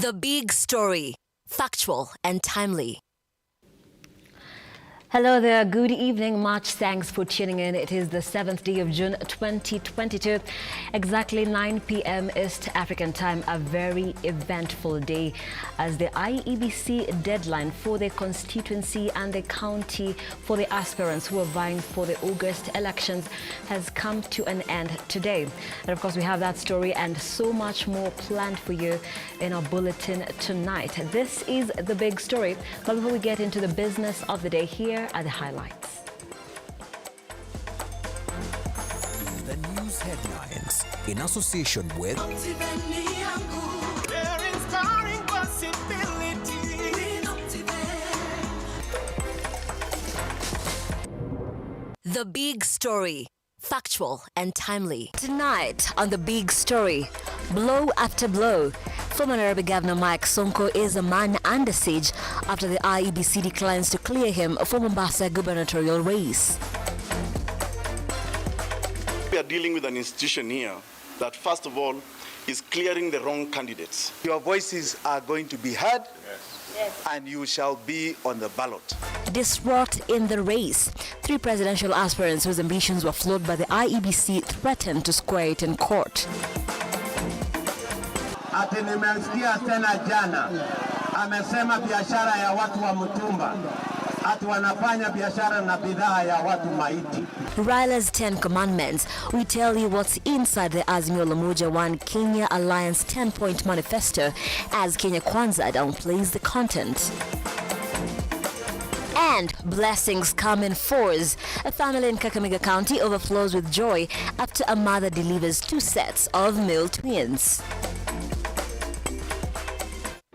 The big story, factual and timely. Hello there, good evening, much thanks for tuning in. It is the 7th day of June 2022, exactly 9 p.m. East African time, a very eventful day as the IEBC deadline for the constituency and the county for the aspirants who are vying for the August elections has come to an end today. And of course, we have that story and so much more planned for you in our bulletin tonight. This is the big story, but before we get into the business of the day, here are the highlights. The news headlines in association with The big story, factual and timely. Tonight on The Big Story, blow after blow. Former Nairobi Governor Mike Sonko is a man under siege after the IEBC declines to clear him for Mombasa gubernatorial race. We are dealing with an institution here that, first of all, is clearing the wrong candidates. Your voices are going to be heard, and you shall be on the ballot. Disrupt in the race. 3 presidential aspirants whose ambitions were flawed by the IEBC threatened to square it in court. Ati nimesikia tena jana amesema biashara ya watu wa mtumba ati wanafanya biashara na bidhaa ya watu maiti. Raila's 10 commandments. We tell you what's inside the Azimio la Umoja One Kenya Alliance 10-point manifesto as Kenya Kwanza downplays the content. And blessings come in fours. A family in Kakamega County overflows with joy after a mother delivers 2 sets of male twins.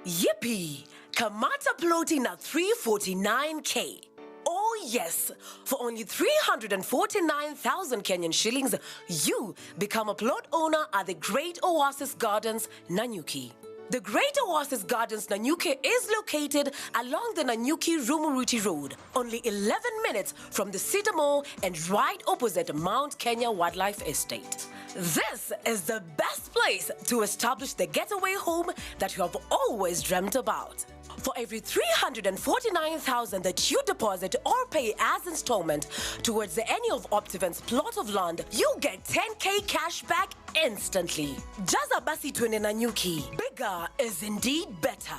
Yippee! Kamata floating at 349K. Oh yes, for only 349,000 Kenyan shillings, you become a plot owner at the Great Oasis Gardens, Nanyuki. The Great Oasis Gardens, Nanyuki is located along the Nanyuki-Rumuruti Road, only 11 minutes from the Cedar Mall and right opposite Mount Kenya Wildlife Estate. This is the best place to establish the getaway home that you have always dreamt about. For every 349,000 that you deposit or pay as installment towards any of Optiven's plot of land, you get 10K cash back instantly. Jaza basi twende Nanyuki. Bigger is indeed better.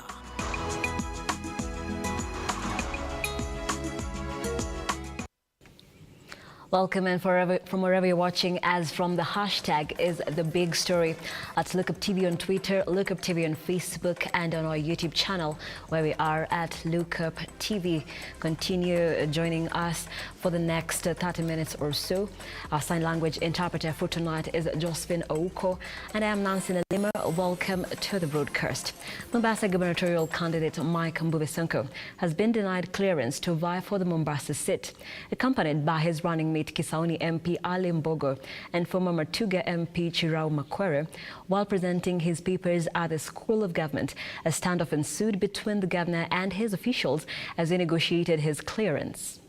Welcome and from wherever you're watching, as from the hashtag is the big story. At Lookup TV on Twitter, Lookup TV on Facebook, and on our YouTube channel where we are at Lookup TV. Continue joining us for the next 30 minutes or so. Our sign language interpreter for tonight is Josephine Ouko, and I am Nancy Nelima. Welcome to the broadcast. Mombasa gubernatorial candidate Mike Sonko has been denied clearance to vie for the Mombasa seat, accompanied by his running mate Kisauni MP Ali Mbogo and former Matuga MP Chirau Makwere. While presenting his papers at the School of Government, a standoff ensued between the governor and his officials as he negotiated his clearance.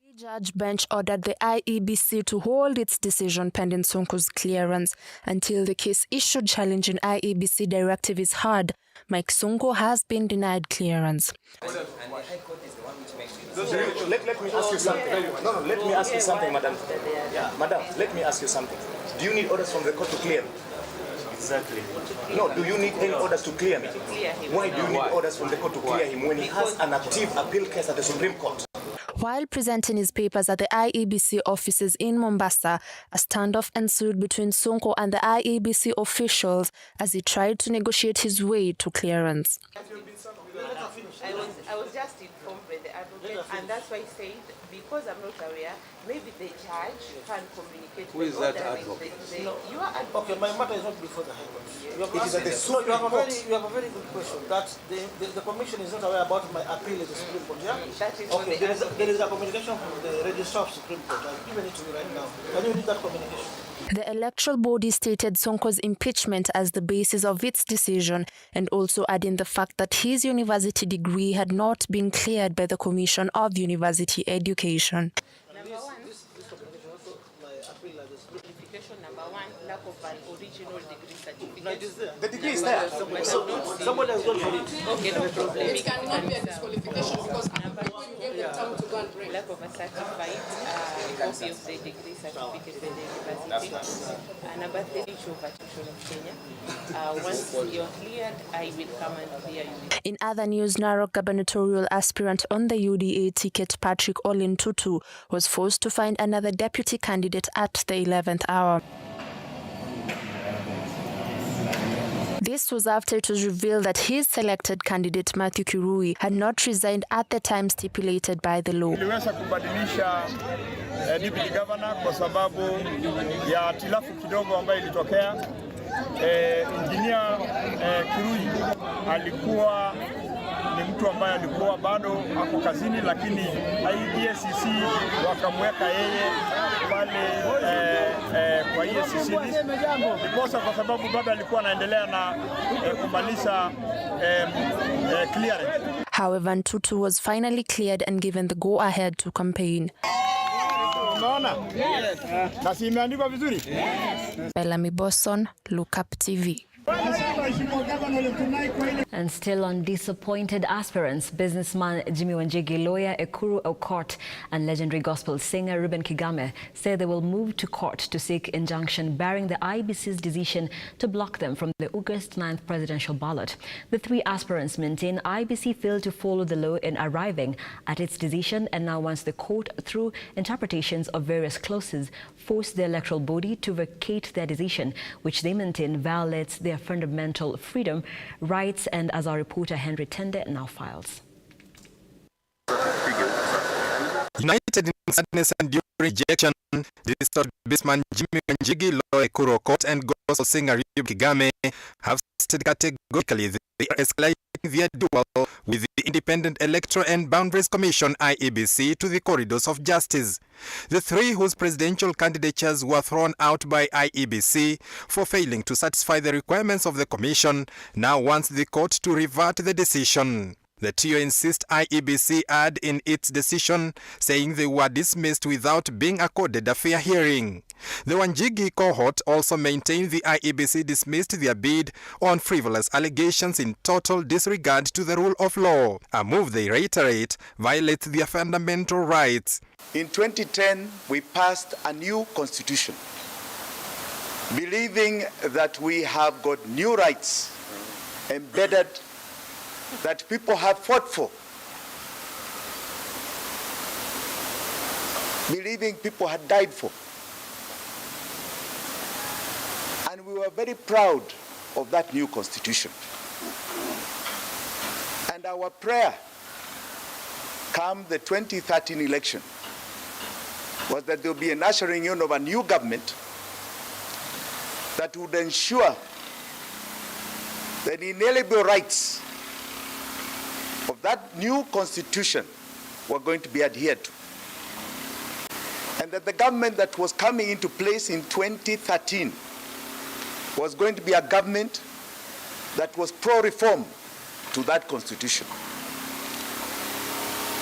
The judge bench ordered the IEBC to hold its decision pending Sonko's clearance until the case issued challenging IEBC directive is heard. Mike Sonko has been denied clearance. Let me ask you something. No, let me ask you something, madam. Yeah, madam, let me ask you something. Do you need orders from the court to clear me? Exactly. No, do you need any orders to clear me? Why do you need orders from the court to clear him when he has an active appeal case at the Supreme Court? While presenting his papers at the IEBC offices in Mombasa, a standoff ensued between Sonko and the IEBC officials as he tried to negotiate his way to clearance. I was just informed by the advocate, and that's why I said, because I'm not aware, maybe the judge can communicate. Who is that advocate? You are advocate. Okay, my matter is not before the High Court. It is at the Supreme Court. You have a very good question. That the Commission is not aware about my appeal at the Supreme Court, yeah? That is okay, there is a communication from the Registrar of Supreme Court. I've given it to you right now. Can you read that communication? The electoral body stated Sonko's impeachment as the basis of its decision, and also adding the fact that his university degree had not been cleared by the Commission of University Education. Number one, my appeal at the Supreme Court. Number one, lack of an original degree certificate. No, it is there. The degree is there. Somebody has gone for it. Okay, no problem. It cannot be a disqualification because people you gave the time to go and bring. Lack of a certified copy of the degree certificate by the university. Number 3, show Patrician of Kenya. Once you're cleared, I will come and clear you. In other news, Narok gubernatorial aspirant on the UDA ticket, Patrick Olin Tutu, was forced to find another deputy candidate at the 11th hour. This was after it was revealed that his selected candidate, Matthew Kirui, had not resigned at the time stipulated by the law. Niliweza kubadilisha deputy governor kwa sababu ya hitilafu kidogo ambayo ilitokea. Engineer Kirui alikuwa ni mtu ambaye alikuwa bado ako kazini, lakini IEBC wakamweka yeye pale kwa IEBC ndiposa kwa sababu bado alikuwa anaendelea na kumaliza clearance. However, Ntutu was finally cleared and given the go-ahead to campaign. Unaona? Na si imeandikwa vizuri? Bellamy Boston, Look Up TV. And still on disappointed aspirants, businessman Jimmy Wanjigi, lawyer Ekuru Okot, and legendary gospel singer Ruben Kigame say they will move to court to seek injunction barring the IEBC's decision to block them from the August 9th presidential ballot. The 3 aspirants maintain IEBC failed to follow the law in arriving at its decision and now wants the court, through interpretations of various clauses, force the electoral body to vacate their decision, which they maintain violates their fundamental freedom, rights, and as our reporter Henry Tende now files. United in sadness and during rejection, this businessman Jimmy Wanjigi, lawyer Ekuru Okot, and gospel singer Ruben Kigame have stated categorically they are escalating their duel with the Independent Electoral and Boundaries Commission (IEBC) to the corridors of justice. The 3 whose presidential candidatures were thrown out by IEBC for failing to satisfy the requirements of the commission now wants the court to revert the decision. The TO insist IEBC erred in its decision, saying they were dismissed without being accorded a fair hearing. The Wanjigi cohort also maintained the IEBC dismissed their bid on frivolous allegations in total disregard to the rule of law, a move they reiterate violates their fundamental rights. In 2010, we passed a new constitution, believing that we have got new rights embedded that people have fought for, believing people had died for. And we were very proud of that new constitution. And our prayer, come the 2013 election, was that there would be an ushering in of a new government that would ensure that the inalienable rights of that new constitution were going to be adhered to. And that the government that was coming into place in 2013 was going to be a government that was pro-reform to that constitution.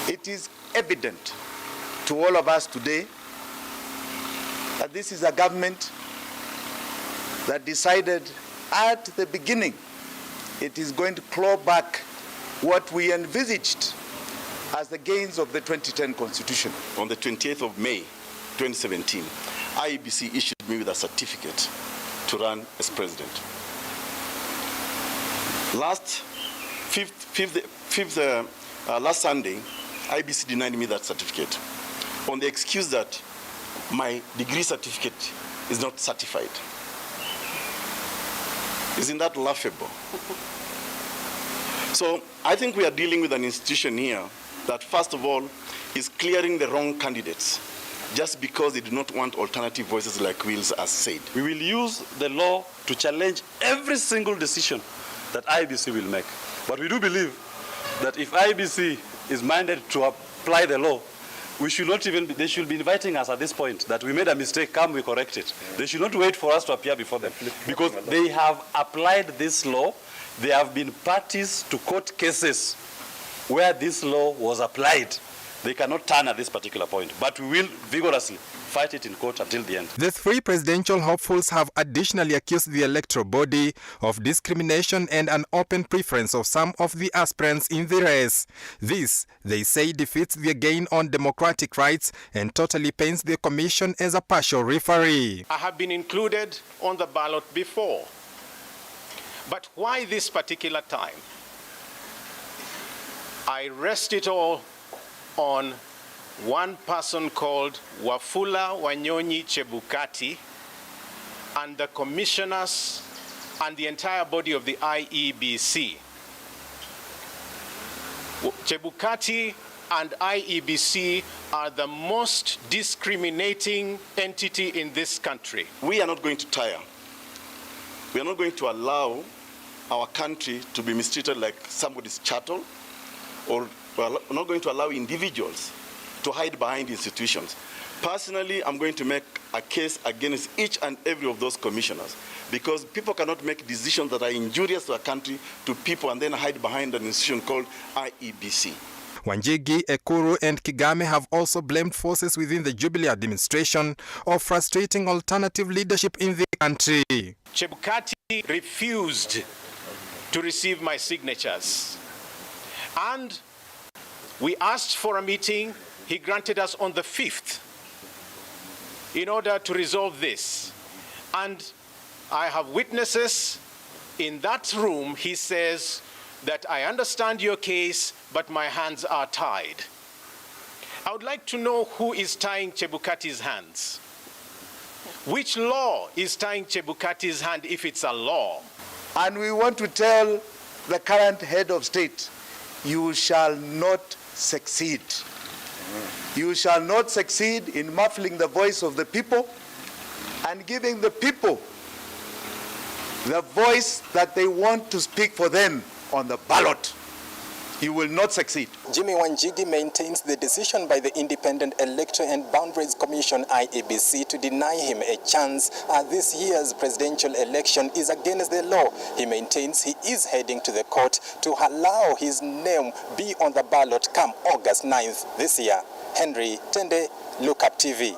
It is evident to all of us today that this is a government that decided at the beginning it is going to claw back what we envisaged as the gains of the 2010 Constitution. On the 28th of May 2017, IEBC issued me with a certificate to run as president. Last Sunday, IEBC denied me that certificate on the excuse that my degree certificate is not certified. Isn't that laughable? So I think we are dealing with an institution here that, first of all, is clearing the wrong candidates just because they do not want alternative voices like Wills has said. We will use the law to challenge every single decision that IEBC will make. But we do believe that if IEBC is minded to apply the law, we should not even, they should be inviting us at this point that we made a mistake, come we correct it. They should not wait for us to appear before them because they have applied this law. They have been parties to court cases where this law was applied. They cannot turn at this particular point, but we will vigorously fight it in court until the end. The three presidential hopefuls have additionally accused the electoral body of discrimination and an open preference of some of the aspirants in the race. This, they say, defeats their gain on democratic rights and totally paints the commission as a partial referee. I have been included on the ballot before, but why this particular time? I rest it all on one person called Wafula Wanyonyi Chebukati and the commissioners and the entire body of the IEBC. Chebukati and IEBC are the most discriminating entity in this country. We are not going to tire. We are not going to allow our country to be mistreated like somebody's chattel, or we're not going to allow individuals to hide behind institutions. Personally, I'm going to make a case against each and every of those commissioners, because people cannot make decisions that are injurious to a country, to people, and then hide behind an institution called IEBC. Wanjigi, Ekuru and Kigame have also blamed forces within the Jubilee administration of frustrating alternative leadership in the country. Chebukati refused to receive my signatures, and we asked for a meeting. He granted us on the 5th in order to resolve this. And I have witnesses in that room. He says that I understand your case, but my hands are tied. I would like to know who is tying Chebukati's hands. Which law is tying Chebukati's hand, if it's a law? And we want to tell the current head of state, you shall not succeed. You shall not succeed in muffling the voice of the people and giving the people the voice that they want to speak for them on the ballot. You will not succeed. Jimmy Wanjigi maintains the decision by the Independent Electoral and Boundaries Commission (IEBC) to deny him a chance at this year's presidential election is against the law. He maintains he is heading to the court to allow his name be on the ballot come August 9th this year. Henry Tende, Look Up TV.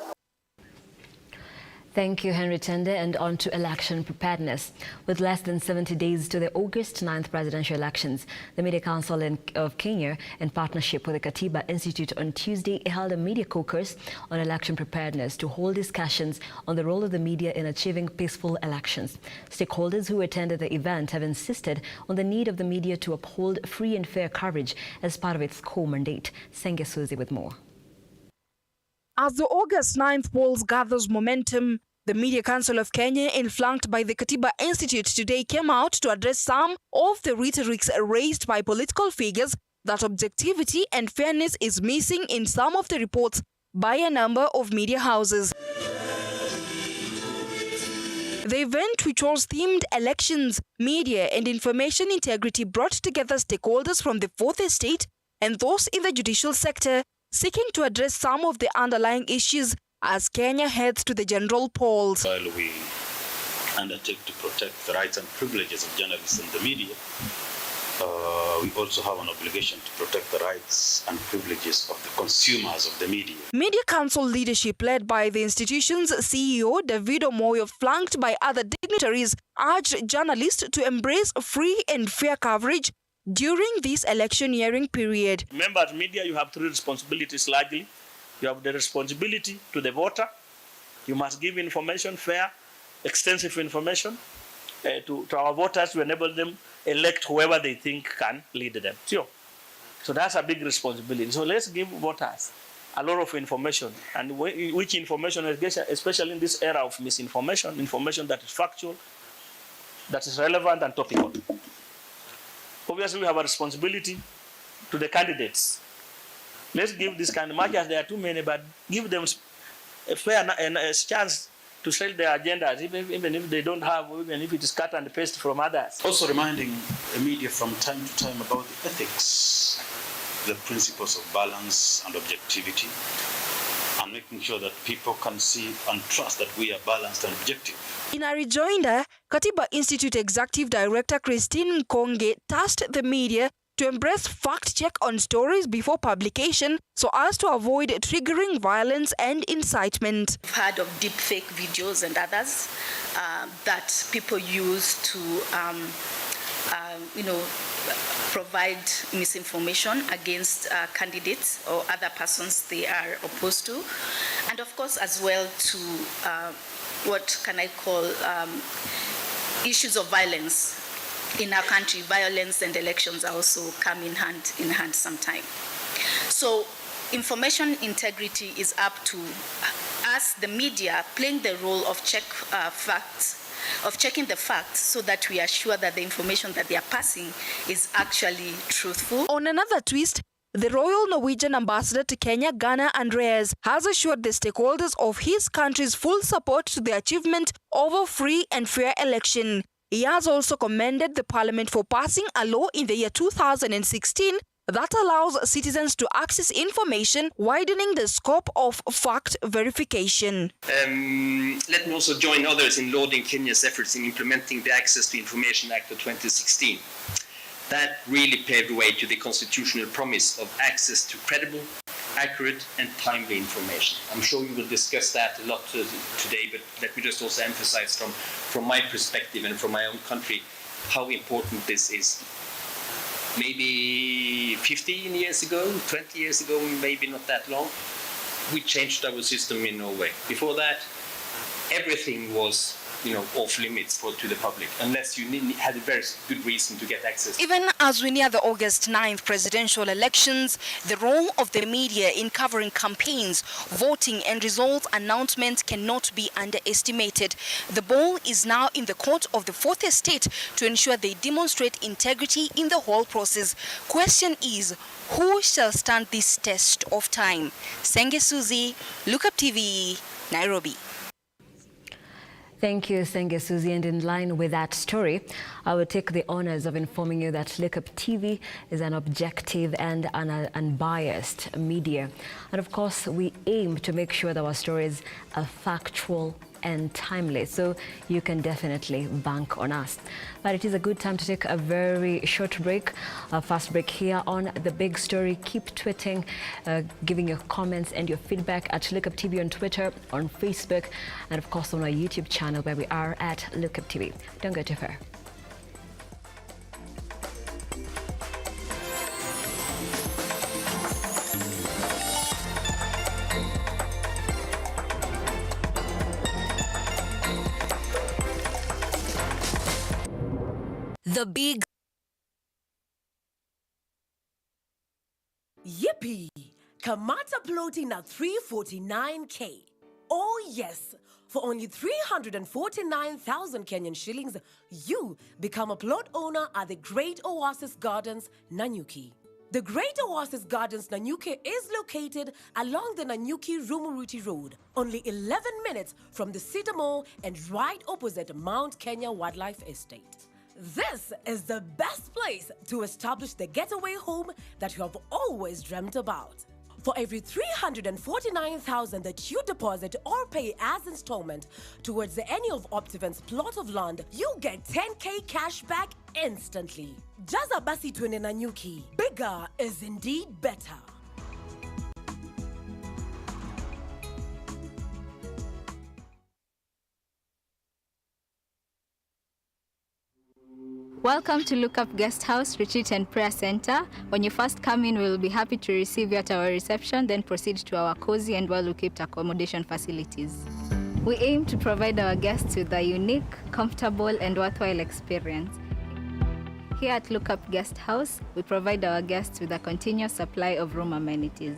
Thank you, Henry Tende. And on to election preparedness. With less than 70 days to the August 9th presidential elections, the Media Council of Kenya, in partnership with the Katiba Institute, on Tuesday held a media caucus on election preparedness to hold discussions on the role of the media in achieving peaceful elections. Stakeholders who attended the event have insisted on the need of the media to uphold free and fair coverage as part of its core mandate. Senge Suzy with more. As the August 9th polls gathers momentum, the Media Council of Kenya, inflanked by the Katiba Institute, today came out to address some of the rhetorics raised by political figures that objectivity and fairness is missing in some of the reports by a number of media houses. The event, which was themed Elections, Media and Information Integrity, brought together stakeholders from the Fourth Estate and those in the judicial sector, seeking to address some of the underlying issues as Kenya heads to the general polls. While we undertake to protect the rights and privileges of journalists and the media, we also have an obligation to protect the rights and privileges of the consumers of the media. Media Council leadership, led by the institution's CEO, David Omoyo, flanked by other dignitaries, urged journalists to embrace free and fair coverage during this electioneering period. Remember, as media, you have three responsibilities largely. You have the responsibility to the voter. You must give information, fair, extensive information to our voters to enable them elect whoever they think can lead them. So that's a big responsibility. So let's give voters a lot of information, and which information, especially in this era of misinformation, information that is factual, that is relevant and topical. Obviously, we have a responsibility to the candidates. Let's give this kind of much as there are too many, but give them a fair and a chance to sell their agendas, even if they don't have, even if it is cut and paste from others. Also reminding the media from time to time about the ethics, the principles of balance and objectivity, and making sure that people can see and trust that we are balanced and objective. In a rejoinder, Katiba Institute Executive Director Christine Nkonge tasked the media to embrace fact check on stories before publication so as to avoid triggering violence and incitement. We've heard of deepfake videos and others that people use to, provide misinformation against candidates or other persons they are opposed to, and of course as well to what can I call issues of violence in our country. Violence and elections also come in hand sometimes. So information integrity is up to us, the media, playing the role of checking the facts so that we are sure that the information that they are passing is actually truthful. On another twist, the Royal Norwegian Ambassador to Kenya, Ghana, Andreas, has assured the stakeholders of his country's full support to the achievement of a free and fair election. He has also commended the Parliament for passing a law in the year 2016 that allows citizens to access information, widening the scope of fact verification. Let me also join others in lauding Kenya's efforts in implementing the Access to Information Act of 2016. That really paved the way to the constitutional promise of access to credible, accurate and timely information. I'm sure you will discuss that a lot today, but let me just also emphasize from my perspective and from my own country how important this is. Maybe 15 years ago, 20 years ago, maybe not that long, we changed our system in Norway. Before that, everything was off limits to the public, unless you had a very good reason to get access. Even as we near the August 9th presidential elections, the role of the media in covering campaigns, voting and results announcements cannot be underestimated. The ball is now in the court of the Fourth Estate to ensure they demonstrate integrity in the whole process. Question is, who shall stand this test of time? Senge Suzy, Look Up TV, Nairobi. Thank you, Senge Suzy. And in line with that story, I will take the honors of informing you that Look Up TV is an objective and an unbiased media. And of course, we aim to make sure that our stories are factual and timely, so you can definitely bank on us. But it is a good time to take a very short break, a fast break here on The Big Story. Keep tweeting, giving your comments and your feedback at Look Up TV on Twitter, on Facebook, and of course on our YouTube channel where we are at Look Up TV. Don't go too far. The big... Yippee! Kamata floating at 349K. Oh yes, for only 349,000 Kenyan shillings, you become a plot owner at the Great Oasis Gardens, Nanyuki. The Great Oasis Gardens, Nanyuki is located along the Nanyuki-Rumuruti Road, only 11 minutes from the Cedar Mall and right opposite Mount Kenya Wildlife Estate. This is the best place to establish the getaway home that you have always dreamt about. For every 349,000 that you deposit or pay as installment towards any of Optiven's plot of land, you get 10K cash back instantly. Jaza basi twende Nanyuki. Bigger is indeed better. Welcome to Look Up Guest House, Retreat and Prayer Center. When you first come in, we will be happy to receive you at our reception, then proceed to our cozy and well-equipped accommodation facilities. We aim to provide our guests with a unique, comfortable and worthwhile experience. Here at Look Up Guest House, we provide our guests with a continuous supply of room amenities.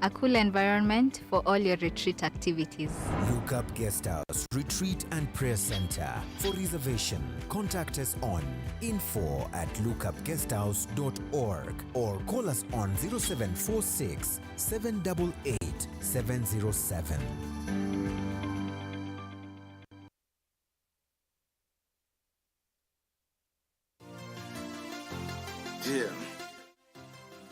A cool environment for all your retreat activities. Look Up Guest House, Retreat and Prayer Center. For reservation, contact us on info@lookupguesthouse.org or call us on 0746 788 707. Yeah.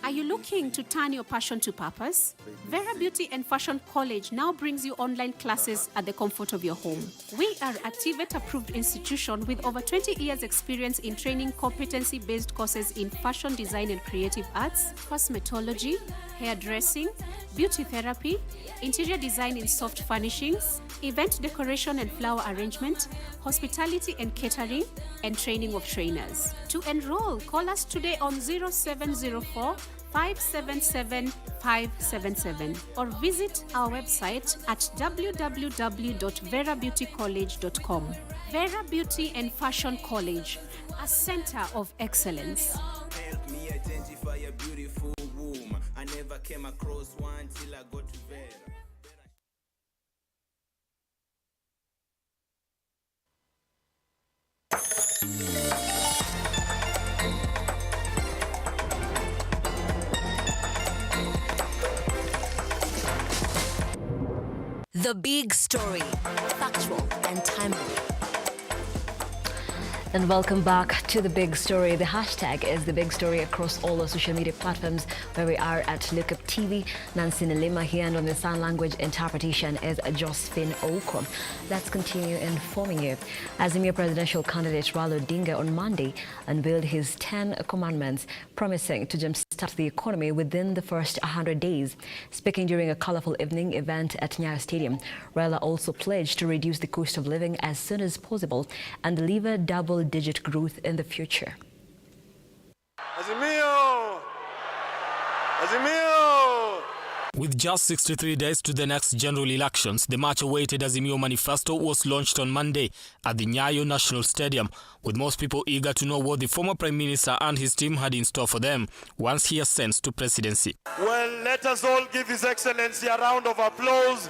Are you looking to turn your passion to purpose? Vera Beauty and Fashion College now brings you online classes at the comfort of your home. We are a TVET-approved institution with over 20 years experience in training competency-based courses in fashion design and creative arts, cosmetology, hairdressing, beauty therapy, interior design in soft furnishings, event decoration and flower arrangement, hospitality and catering, and training of trainers. To enroll, call us today on 0704 577 577 or visit our website at www.verabeautycollege.com. Vera Beauty and Fashion College, a center of excellence. Help me identify a beautiful woman. I never came across one till I got to Vera. The big story, factual and timely. And welcome back to The Big Story. The hashtag is The Big Story across all our social media platforms where we are at Lookup TV. Nancy Nelima here, and on the sign language interpretation is Josephine Oko. Let's continue informing you. Azimio presidential candidate Raila Odinga on Monday unveiled his 10 commandments, promising to jumpstart the economy within the first 100 days. Speaking during a colorful evening event at Nyayo Stadium, Raila also pledged to reduce the cost of living as soon as possible and deliver double-digit growth in the future. Azimio! Azimio! With just 63 days to the next general elections, the much-awaited Azimio manifesto was launched on Monday at the Nyayo National Stadium, with most people eager to know what the former Prime Minister and his team had in store for them once he ascends to presidency. Well, let us all give His Excellency a round of applause.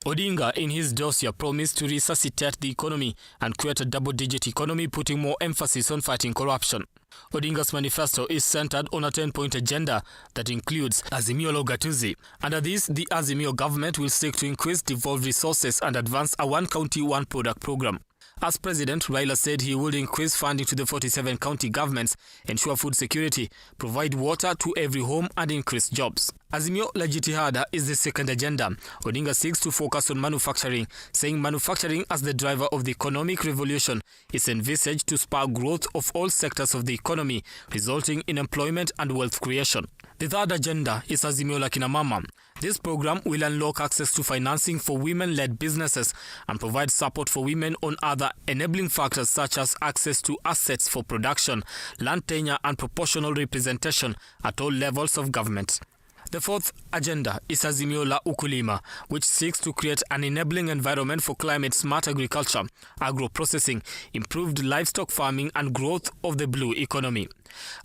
Odinga, in his dossier, promised to resuscitate the economy and create a double-digit economy, putting more emphasis on fighting corruption. Odinga's manifesto is centered on a 10-point agenda that includes Azimio la Ugatuzi. Under this, the Azimio government will seek to increase devolved resources and advance a one-county, one-product program. As president, Raila said he would increase funding to the 47 county governments, ensure food security, provide water to every home, and increase jobs. Azimio la Jitihada is the second agenda. Odinga seeks to focus on manufacturing, saying manufacturing as the driver of the economic revolution is envisaged to spur growth of all sectors of the economy, resulting in employment and wealth creation. The third agenda is Azimio la Kina Mama. This program will unlock access to financing for women-led businesses and provide support for women on other enabling factors such as access to assets for production, land tenure, and proportional representation at all levels of government. The fourth agenda is Azimio la Ukulima, which seeks to create an enabling environment for climate-smart agriculture, agro-processing, improved livestock farming, and growth of the blue economy.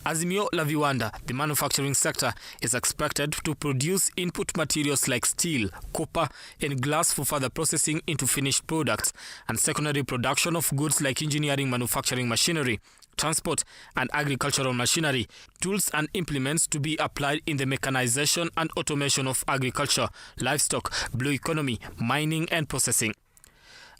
Azimio la Viwanda, the manufacturing sector, is expected to produce input materials like steel, copper, and glass for further processing into finished products, and secondary production of goods like engineering, manufacturing machinery, transport and agricultural machinery, tools and implements to be applied in the mechanization and automation of agriculture, livestock, blue economy, mining and processing.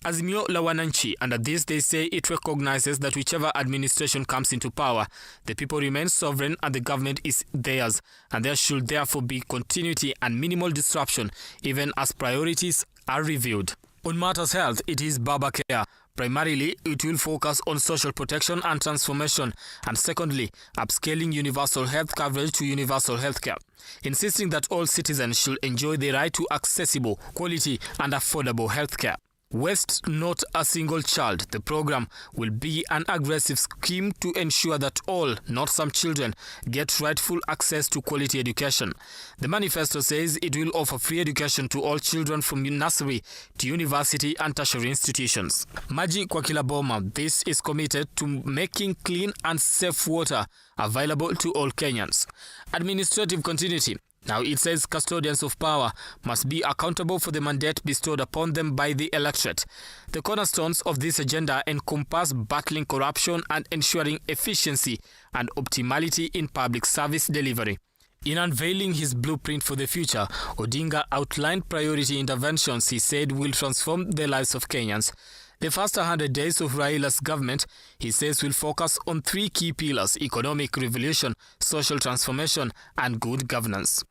Azimio la Wananchi, under this they say it recognizes that whichever administration comes into power, the people remain sovereign and the government is theirs, and there should therefore be continuity and minimal disruption even as priorities are reviewed. On matters health, it is Baba Care. Primarily, it will focus on social protection and transformation, and secondly, upscaling universal health coverage to universal health care, insisting that all citizens should enjoy the right to accessible, quality and affordable health care. Waste not a single child. The program will be an aggressive scheme to ensure that all, not some children, get rightful access to quality education. The manifesto says it will offer free education to all children from nursery to university and tertiary institutions. Maji kwa kila boma, this is committed to making clean and safe water available to all Kenyans. Administrative continuity. Now it says custodians of power must be accountable for the mandate bestowed upon them by the electorate. The cornerstones of this agenda encompass battling corruption and ensuring efficiency and optimality in public service delivery. In unveiling his blueprint for the future, Odinga outlined priority interventions he said will transform the lives of Kenyans. The first 100 days of Raila's government, he says, will focus on 3 key pillars: economic revolution, social transformation, and good governance.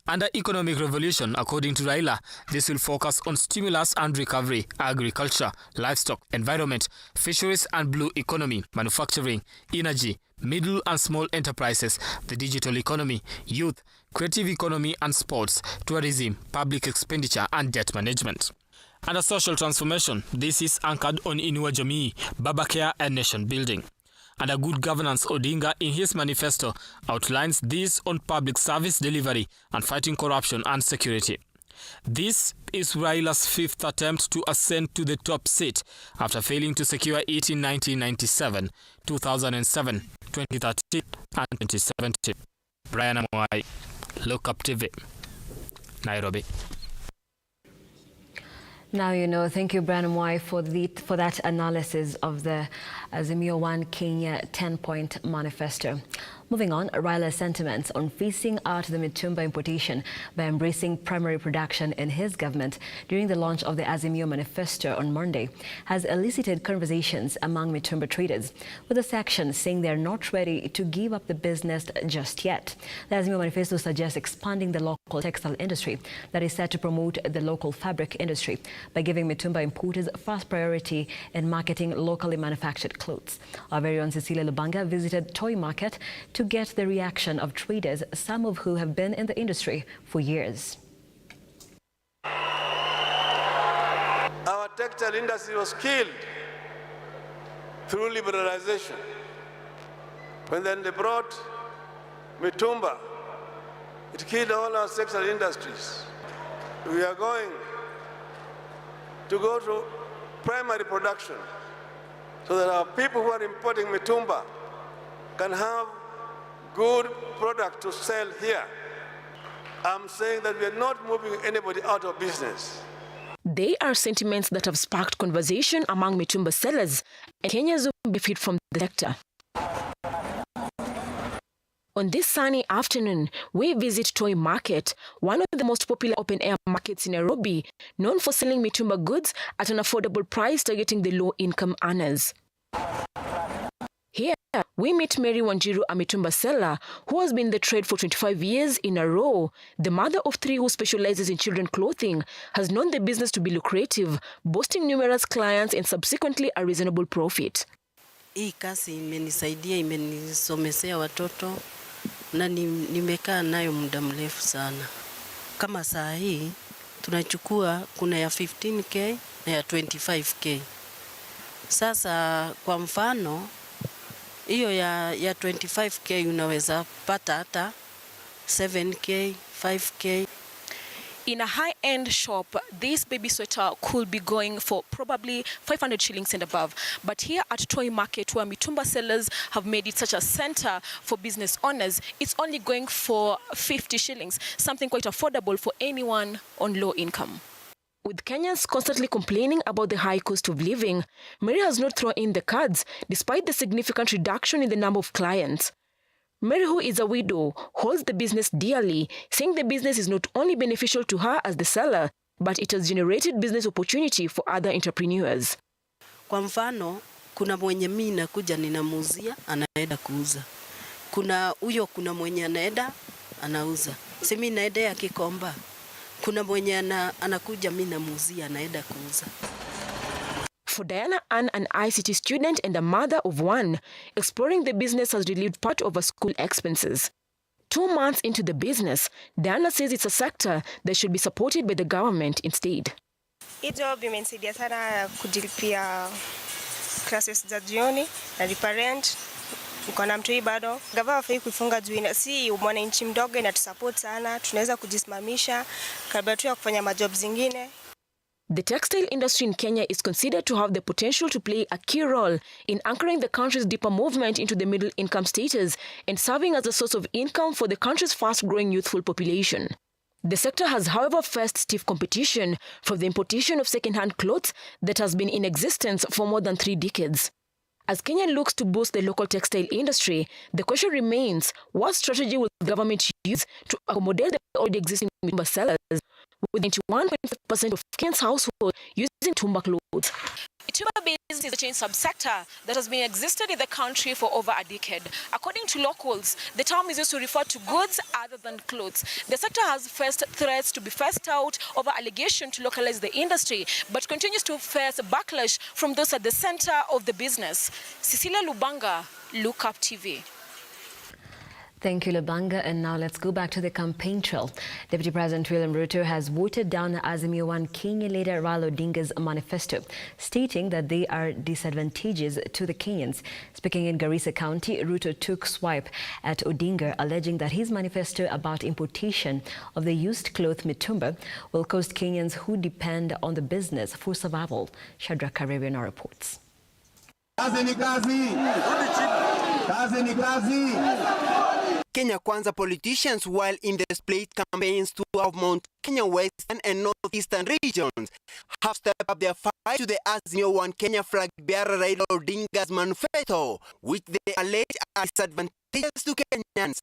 Under economic revolution, according to Raila, this will focus on stimulus and recovery, agriculture, livestock, environment, fisheries and blue economy, manufacturing, energy, middle and small enterprises, the digital economy, youth, creative economy and sports, tourism, public expenditure and debt management. Under social transformation, this is anchored on Inua Jamii, Baba Care and nation building. Under good governance, Odinga in his manifesto outlines this on public service delivery and fighting corruption and security. This is Raila's 5th attempt to ascend to the top seat after failing to secure it in 1997, 2007, 2013 and 2017. Brian Amwai, Look Up TV, Nairobi. Now you know. Thank you, Brian Mwai, for that analysis of the Azimio One Kenya 10-point manifesto. Moving on, Raila's sentiments on phasing out the mitumba importation by embracing primary production in his government during the launch of the Azimio manifesto on Monday has elicited conversations among mitumba traders, with a section saying they're not ready to give up the business just yet. The Azimio manifesto suggests expanding the local textile industry that is set to promote the local fabric industry by giving mitumba importers first priority in marketing locally manufactured clothes. Our very own Cecilia Lubanga visited Toy Market to get the reaction of traders, some of who have been in the industry for years. Our textile industry was killed through liberalization. When then they brought mitumba, it killed all our textile industries. We are going to go to primary production so that our people who are importing mitumba can have good product to sell here. I'm saying that we are not moving anybody out of business. They are sentiments that have sparked conversation among mitumba sellers and Kenyans who benefit from the sector. On this sunny afternoon, we visit Toy Market, one of the most popular open-air markets in Nairobi, known for selling mitumba goods at an affordable price targeting the low-income earners. Here, we meet Mary Wanjiru, a mitumba seller who has been in the trade for 25 years in a row. The mother of 3 who specializes in children clothing has known the business to be lucrative, boasting numerous clients and subsequently a reasonable profit. Hii kazi imenisaidia, imenisomesea watoto na nimekaa nayo muda mrefu sana. Kama saa hii tunachukua kuna ya 15k na ya 25k. Sasa kwa mfano hiyo ya 25k unaweza pata hata 7k, 5k. In a high-end shop, this baby sweater could be going for probably 500 shillings and above. But here at Toy Market, where mitumba sellers have made it such a center for business owners, it's only going for 50 shillings, something quite affordable for anyone on low income. With Kenyans constantly complaining about the high cost of living, Mary has not thrown in the cards despite the significant reduction in the number of clients. Mary, who is a widow, holds the business dearly, saying the business is not only beneficial to her as the seller, but it has generated business opportunity for other entrepreneurs. Kwa mfano, kuna mwenye mimi nakuja ninamuuzia, anaenda kuuza. Kuna mwenye anaenda anauza. Si mimi naenda ya Kikomba. Kuna mwenye anakuja mimi namuuzia, anaenda kuuza. For Diana Ann, an ICT student and a mother of 1, exploring the business has relieved part of her school expenses. 2 months into the business, Diana says it's a sector that should be supported by the government instead. Hii job imenisaidia sana kujilipia classes za jioni, nalipa rent, niko na mtoi bado. Gava hafai kuifunga juu si mwananchi mdogo, inatusupport sana, tunaweza kujisimamisha kabla tu ya kufanya majob zingine. The textile industry in Kenya is considered to have the potential to play a key role in anchoring the country's deeper movement into the middle income status and serving as a source of income for the country's fast-growing youthful population. The sector has, however, faced stiff competition from the importation of second-hand clothes that has been in existence for more than 3 decades. As Kenya looks to boost the local textile industry, the question remains, what strategy will the government use to accommodate the already existing mitumba sellers, with 91.5% of Kenya's households using mitumba clothes? Timber business is a chain subsector that has been existed in the country for over a decade. According to locals, the term is used to refer to goods other than clothes. The sector has faced threats to be phased out over allegation to localize the industry, but continues to face backlash from those at the center of the business. Cecilia Lubanga, Look Up TV. Thank you, Lubanga. And now let's go back to the campaign trail. Deputy President William Ruto has voted down Azimio One Kenya leader Raila Odinga's manifesto, stating that they are disadvantageous to the Kenyans. Speaking in Garissa County, Ruto took swipe at Odinga, alleging that his manifesto about importation of the used cloth mitumba will cost Kenyans who depend on the business for survival. Shadrach Karevian reports. Kazi ni kazi. Kazi ni kazi. Kenya Kwanza politicians, while in the split campaigns throughout Mount Kenya Western and Northeastern regions, have stepped up their fight to the Azimio One Kenya flag bearer Raila Odinga's manifesto, which they allege are disadvantageous to Kenyans.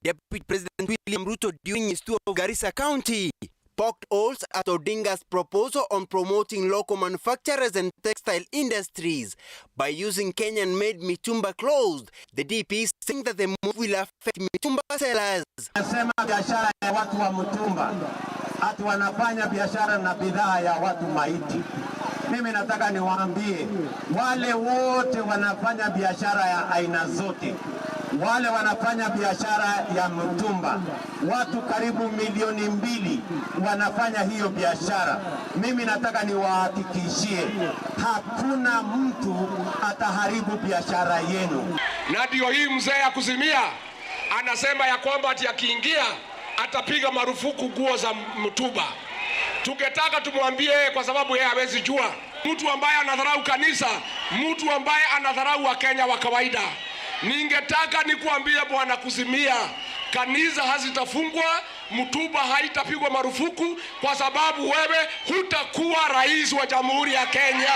Deputy President William Ruto, during his tour of Garissa County, poked holes at Odinga's proposal on promoting local manufacturers and textile industries by using Kenyan-made mitumba clothes. The DP is saying that the move will affect mitumba sellers. Nasema biashara ya watu wa mtumba, hatu wanafanya biashara na bidhaa ya watu maiti. Mimi nataka niwaambie wale wote wanafanya biashara ya aina zote, wale wanafanya biashara ya mtumba, watu karibu milioni 2 wanafanya hiyo biashara. Mimi nataka niwahakikishie hakuna mtu ataharibu biashara yenu. Na ndio hii mzee ya kuzimia anasema ya kwamba ati akiingia atapiga marufuku nguo za mtumba. Tungetaka tumwambie kwa sababu yeye hawezi jua. Mtu ambaye anadharau kanisa, mtu ambaye anadharau Wakenya wa kawaida. Ningetaka nikuambie bwana kuzimia, kanisa hazitafungwa, mtumba haitapigwa marufuku kwa sababu wewe hutakuwa rais wa Jamhuri ya Kenya.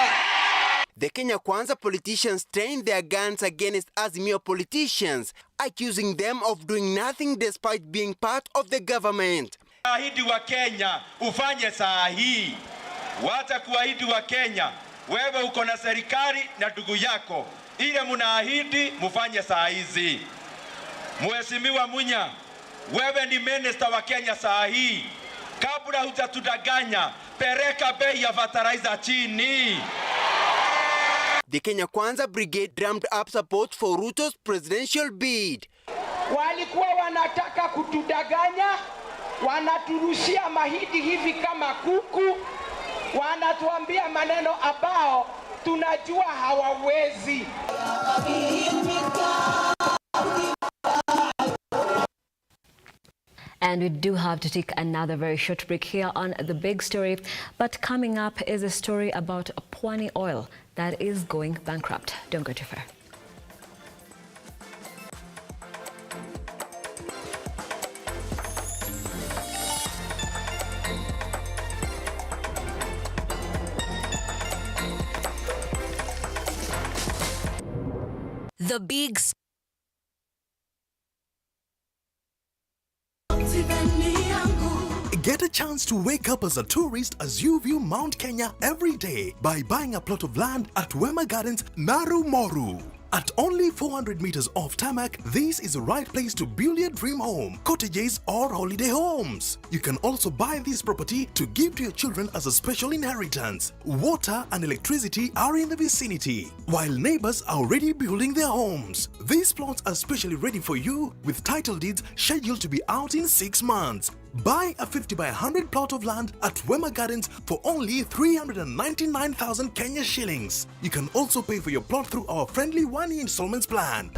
The Kenya Kwanza politicians trained their guns against Azimio politicians, accusing them of doing nothing despite being part of the government. Ahidi wa Kenya ufanye saa hii. Wacha kuahidi wa Kenya, wewe uko na serikali na ndugu yako. Ile munaahidi mufanye saa hizi. Mheshimiwa Munya, wewe ni minister wa Kenya saa hii. Kabla hujatudanganya, pereka bei ya fertilizer chini. The Kenya Kwanza brigade drummed up support for Ruto's presidential bid. Walikuwa wanataka kutudanganya, wanaturushia mahidi hivi kama kuku, wanatuambia maneno ambao tunajua hawawezi. And we do have to take another very short break here on The Big Story. But coming up is a story about Pwani Oil that is going bankrupt. Don't go too far. The Big Get a chance to wake up as a tourist as you view Mount Kenya every day by buying a plot of land at Wema Gardens, Naru Moru. At only 400 meters off tarmac, this is the right place to build your dream home, cottages or holiday homes. You can also buy this property to give to your children as a special inheritance. Water and electricity are in the vicinity, while neighbors are already building their homes. These plots are specially ready for you with title deeds scheduled to be out in 6 months. Buy a 50 by 100 plot of land at Wema Gardens for only 399,000 Kenya shillings. You can also pay for your plot through our friendly 1-year installments plan.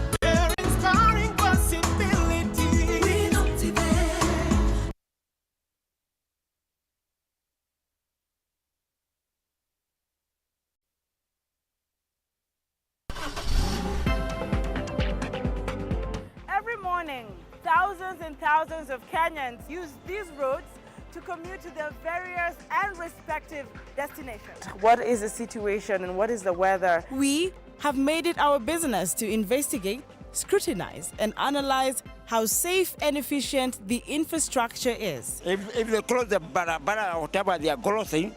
Every morning, thousands and thousands of Kenyans use these roads to commute to their various and respective destinations. What is the situation and what is the weather? We have made it our business to investigate scrutinize and analyze how safe and efficient the infrastructure is. If they close the barabara or whatever they are closing,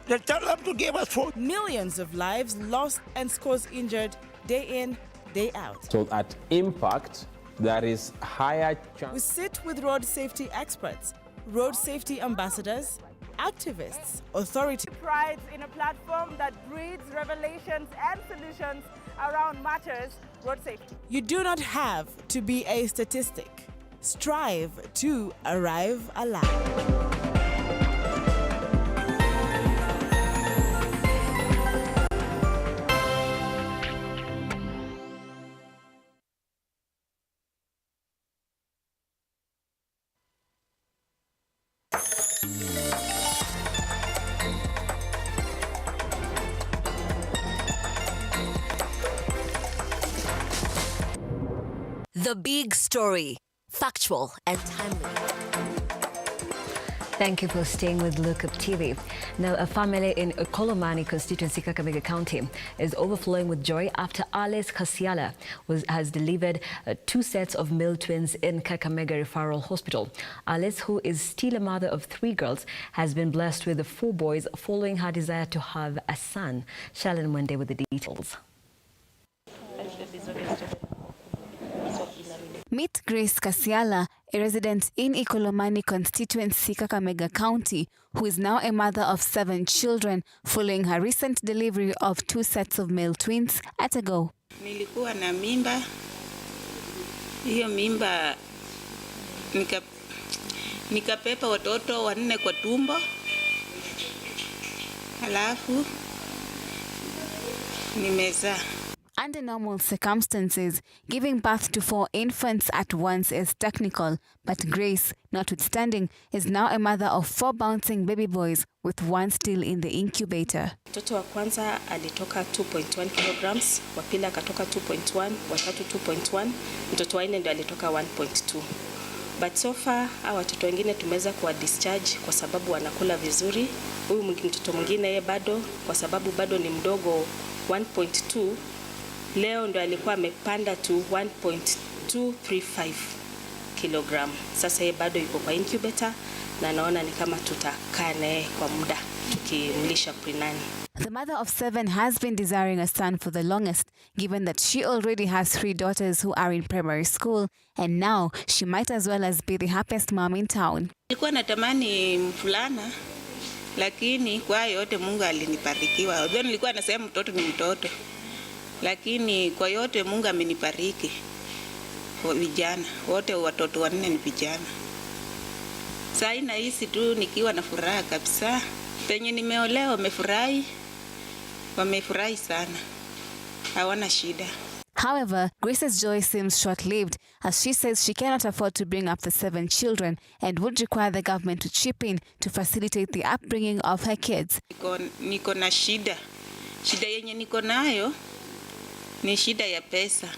they tell them to give us food. Millions of lives lost and scores injured day in, day out. So at impact, there is higher chance. We sit with road safety experts, road safety ambassadors, activists, authorities. Prides in a platform that breeds revelations and solutions around matters road safety. You do not have to be a statistic. Strive to arrive alive. The big story, factual and timely. Thank you for staying with Lookup TV. Now, a family in Kolomani constituency, Kakamega County, is overflowing with joy after Alice Kasiala has delivered 2 sets of male twins in Kakamega Referral Hospital. Alice, who is still a mother of 3 girls, has been blessed with 4 boys following her desire to have a son. Shalin Mwende with the details. Meet Grace Kasiala, a resident in Ikolomani constituency, Kakamega County, who is now a mother of 7 children following her recent delivery of 2 sets of male twins at a go. Nilikuwa na mimba. Hiyo mimba nikapepa watoto 4 kwa tumbo. Halafu nimezaa. Under normal circumstances, giving birth to 4 infants at once is technical, but Grace, notwithstanding, is now a mother of 4 bouncing baby boys, with 1 still in the incubator. Mtoto wa kwanza alitoka 2.1 kilograms, wa pili akatoka 2.1, wa tatu 2.1, mtoto wa 4 ndio alitoka 1.2. But so far, hawa watoto wengine tumeweza kuwa discharge kwa sababu wanakula vizuri. Huyu mtoto mwingine yeye bado, kwa sababu bado ni mdogo 1.2, leo ndo alikuwa amepanda to 1.235 kilogram. Sasa yeye bado yuko kwa incubator na naona ni kama tutakaa naye kwa muda tukimlisha pre-nani. The mother of 7 has been desiring a son for the longest, given that she already has 3 daughters who are in primary school, and now she might as well as be the happiest mom in town. Nilikuwa natamani mfulana, lakini kwa yote Mungu alinibarikiwa. Unajua nilikuwa nasema mtoto ni mtoto. Lakini kwa yote Mungu amenibariki kwa vijana. Wote watoto 4 ni vijana. Sasa nahisi tu nikiwa na furaha kabisa. Penye nimeolewa wamefurahi sana. Hawana shida. However, Grace's joy seems short-lived, as she says she cannot afford to bring up the 7 children and would require the government to chip in to facilitate the upbringing of her kids. Niko na shida. Shida yenye niko nayo ni shida ya pesa.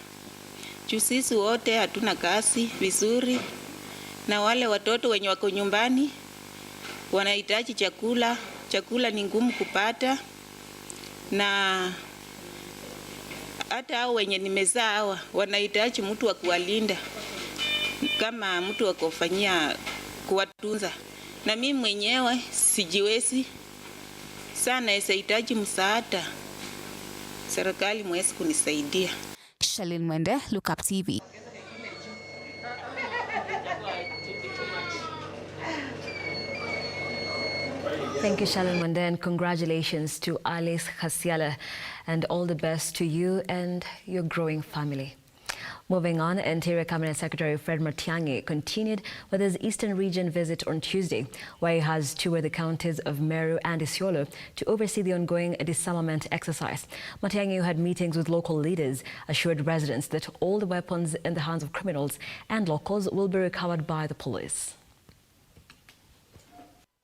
Sisi wote hatuna kazi vizuri, na wale watoto wenye wako nyumbani wanahitaji chakula. Chakula ni ngumu kupata, na hata hao wenye nimezaa hawa wanahitaji mtu wa kuwalinda, kama mtu wa kufanyia kuwatunza. Na mimi mwenyewe sijiwezi sana, nahitaji msaada. Serikali mwezi kunisaidia. Shalin Mwende, Lookup TV. Thank you, Shalin Mwende, and congratulations to Alice Kasiala, and all the best to you and your growing family. Moving on, Interior Cabinet Secretary Fred Matiang'i continued with his Eastern Region visit on Tuesday, where he has toured the counties of Meru and Isiolo to oversee the ongoing disarmament exercise. Matiang'i, who had meetings with local leaders, assured residents that all the weapons in the hands of criminals and locals will be recovered by the police.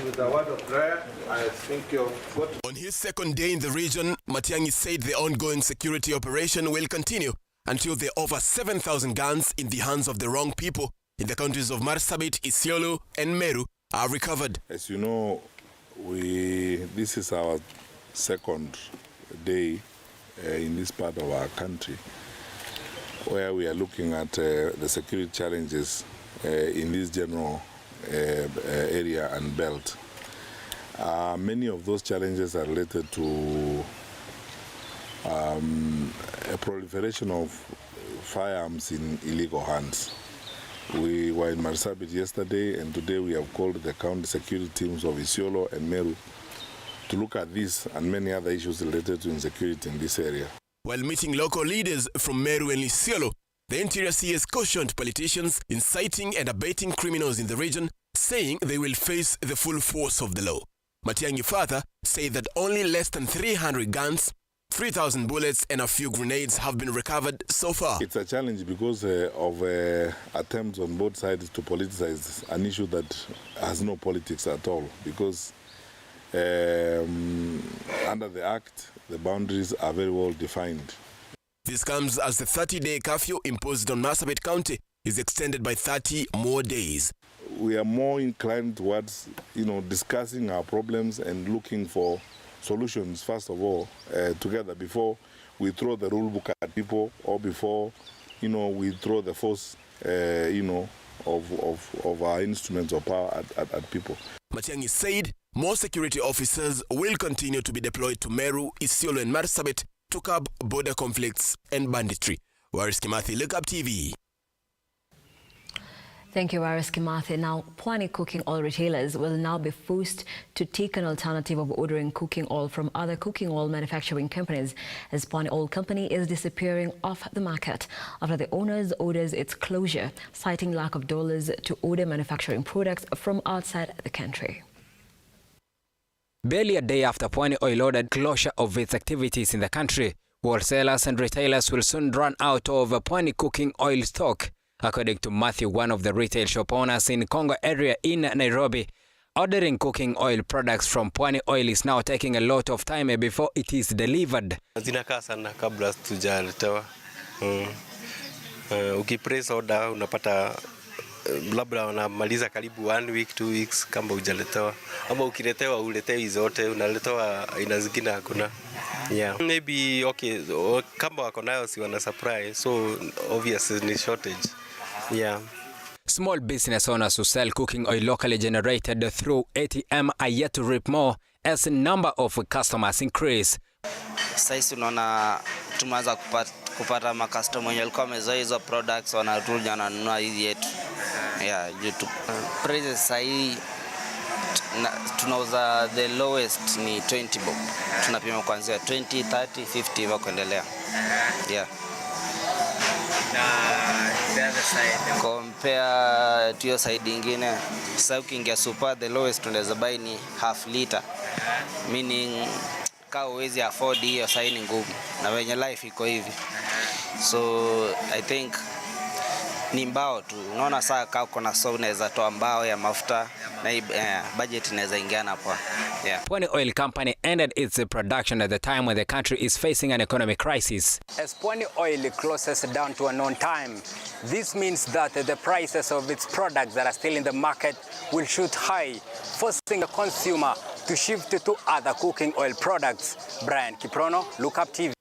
With a word of prayer, I think you've got... On his second day in the region, Matiang'i said the ongoing security operation will continue until there are over 7,000 guns in the hands of the wrong people in the counties of Marsabit, Isiolo and Meru are recovered. As you know, this is our second day in this part of our country. where we are looking at the security challenges in this general area and belt. Many of those challenges are related to a proliferation of firearms in illegal hands. We were in Marsabit yesterday, and today we have called the county security teams of Isiolo and Meru to look at this and many other issues related to insecurity in this area. While meeting local leaders from Meru and Isiolo, the Interior CS cautioned politicians inciting and abating criminals in the region, saying they will face the full force of the law. Matiang'i further said that only less than 300 guns, 3,000 bullets and a few grenades have been recovered so far. It's a challenge because of attempts on both sides to politicize an issue that has no politics at all, because under the Act, the boundaries are very well defined. This comes as the 30-day curfew imposed on Marsabit County is extended by 30 more days. We are more inclined towards, discussing our problems and looking for solutions, first of all, together before we throw the rule book at people or before, we throw the force, of our instruments of power at people. Matiang'i said more security officers will continue to be deployed to Meru, Isiolo and Marsabit to curb border conflicts and banditry. Waris Kimathi, Look Up TV. Thank you, Waris Kimathi. Now, Pwani cooking oil retailers will now be forced to take an alternative of ordering cooking oil from other cooking oil manufacturing companies, as Pwani Oil Company is disappearing off the market after the owners orders its closure, citing lack of dollars to order manufacturing products from outside the country. Barely a day after Pwani Oil ordered closure of its activities in the country, wholesalers and retailers will soon run out of Pwani cooking oil stock. According to Matthew, one of the retail shop owners in Congo area in Nairobi, ordering cooking oil products from Pwani Oil is now taking a lot of time before it is delivered. Zinakaa sana kabla tujaletewa. Ukipress order unapata labda unamaliza karibu 1 week 2 weeks kama hujaletewa, ama ukiletewa uletewi zote, unaletewa aina zingine hakuna. Yeah, maybe okay, kama wako nayo si wana supply, so obviously ni shortage. Yeah. Small business owners who sell cooking oil locally generated through ATM are yet to reap more as the number of customers increase. Sasa unaona tumeanza kupata makastoma wenye walikuwa wamezoea hizo products wanarudi wananunua hizi yetu. Yeah, YouTube. Prices sahi tunauza the lowest ni 20 bob. Tunapima kuanzia 20, 30, 50 hivyo kuendelea. Yeah. The other side. Compare to your side ingine. Sasa ukiingia super, the lowest tunaweza buy ni half liter. Meaning kama uwezi afford hiyo sasa ni ngumu. Na wenye life iko hivi. So I think ni mbao tu. Unaona saa kama kuna so unaweza toa mbao ya mafuta na budget inaweza ingiana hapo. Yeah. Pwani Oil Company ended its production at the time when the country is facing an economic crisis. As Pwani Oil closes down to a known time, this means that the prices of its products that are still in the market will shoot high, forcing the consumer to shift to other cooking oil products. Brian Kiprono, Look Up TV.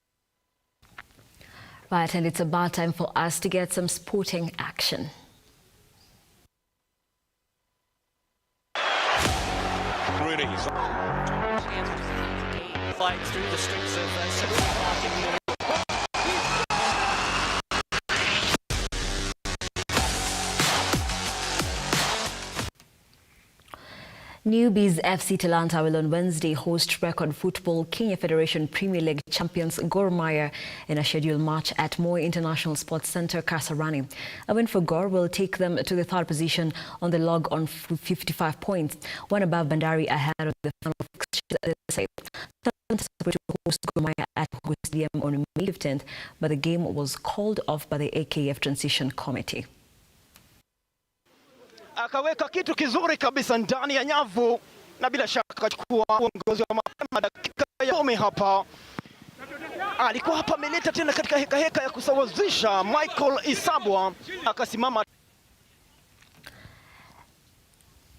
Right, and it's about time for us to get some sporting action. Rooney fights through the streets of Newbies FC Talanta will on Wednesday host record football Kenya Federation Premier League champions Gor Mahia in a scheduled match at Moi International Sports Centre, Kasarani. A win for Gor will take them to the third position on the log on 55 points, one above Bandari ahead of the final fixture. Talanta to host Gor Mahia at Stadium on May 15th, but the game was called off by the AKF Transition Committee. Akaweka kitu kizuri kabisa ndani ya nyavu na bila shaka akachukua uongozi wa mapema dakika ya 10 hapa. Alikuwa hapa ameleta tena katika heka ya kusawazisha. Michael Isabwa akasimama.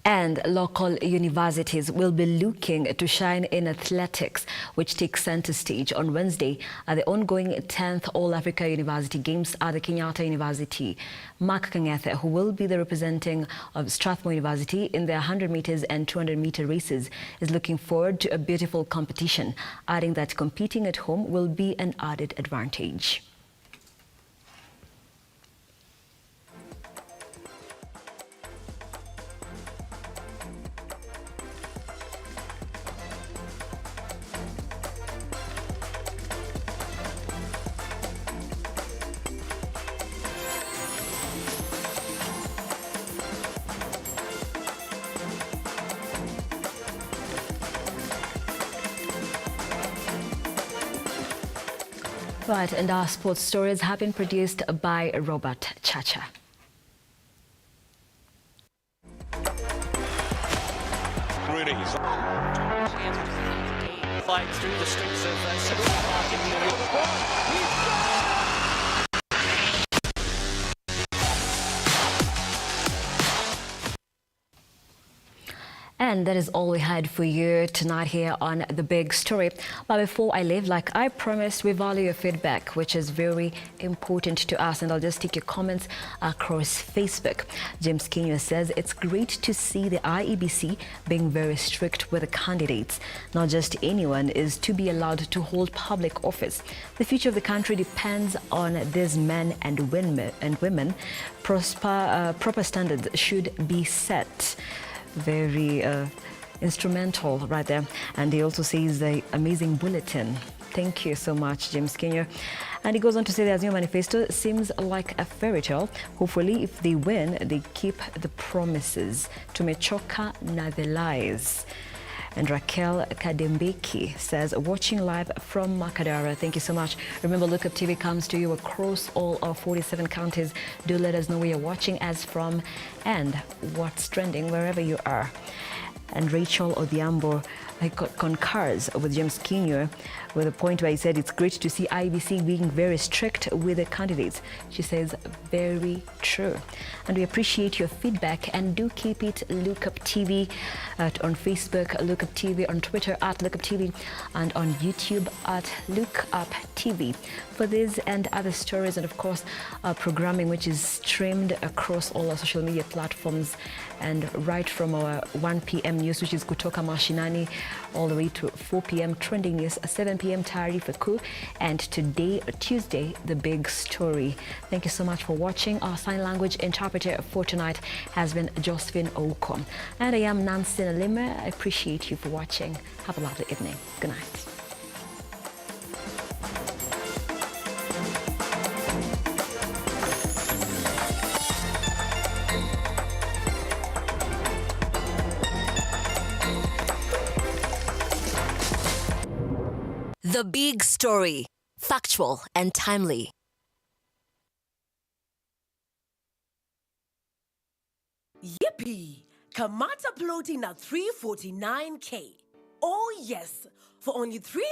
And local universities will be looking to shine in athletics, which takes center stage on Wednesday at the ongoing 10th All-Africa University Games at the Kenyatta University. Mark Kangethe, who will be the representing of Strathmore University in the 100 meters and 200 meter races, is looking forward to a beautiful competition, adding that competing at home will be an added advantage. Right, and our sports stories have been produced by Robert Chacha. Rooney's fight through the streets of Central Park in New York. And that is all we had for you tonight here on The Big Story. But before I leave, like I promised, we value your feedback, which is very important to us. And I'll just take your comments across Facebook. James Kinyo says, it's great to see the IEBC being very strict with the candidates. Not just anyone is to be allowed to hold public office. The future of the country depends on these men and women. Proper standards should be set. Very instrumental right there. And he also says the amazing bulletin. Thank you so much, James Kenya. And he goes on to say the Azimio Manifesto seems like a fairy tale. Hopefully, if they win, they keep the promises. Tumechoka na the lies. And Raquel Kadembeki says, watching live from Makadara. Thank you so much. Remember, Look Up TV comes to you across all our 47 counties. Do let us know where you're watching us from and what's trending wherever you are. And Rachel Odhiambo concurs with James Kinyo with a point where he said it's great to see IBC being very strict with the candidates. She says, very true. And we appreciate your feedback, and do keep it Look Up TV on Facebook, Look Up TV on Twitter at Look Up TV, and on YouTube at Look Up TV. For this and other stories, and of course our programming, which is streamed across all our social media platforms, and right from our 1 p.m. news, which is Kutoka Mashinani, all the way to 4 p.m. trending news, 7 p.m. Taarifa Kuu, and today, Tuesday, The Big Story. Thank you so much for watching. Our sign language interpreter for tonight has been Josephine Ouko. And I am Nancy Nelima. I appreciate you for watching. Have a lovely evening. Good night. The Big Story. Factual and timely. Yippee! Kamata ploti na 349K. Oh yes, for only 300